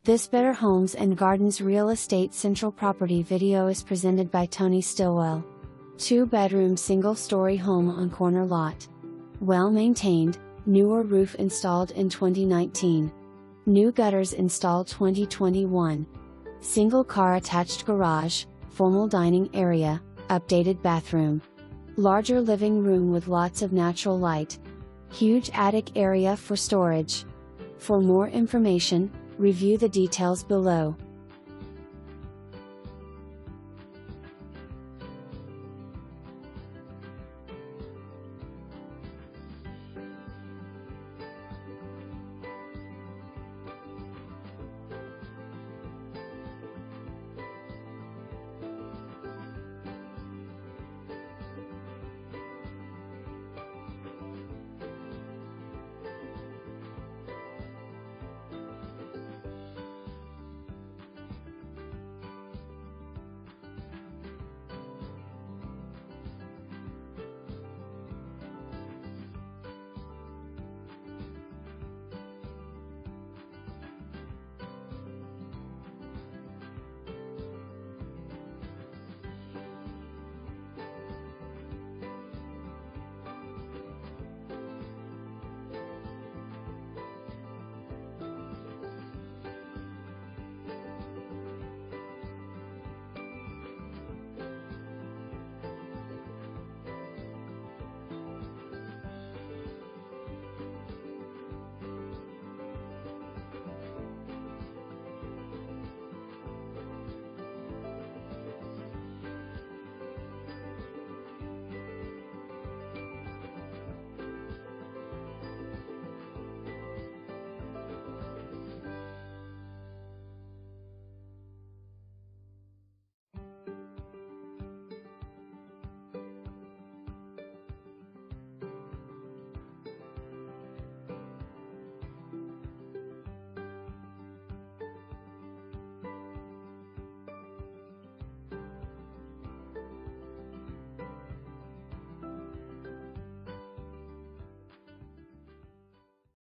This Better Homes and Gardens Real Estate Central Property video is presented by Tony Stillwell. 2-bedroom single-story home on corner lot. Well maintained, newer roof installed in 2019. New gutters installed 2021. Single car attached garage, formal dining area, updated bathroom. Larger living room with lots of natural light. Huge attic area for storage. For more information, review the details below.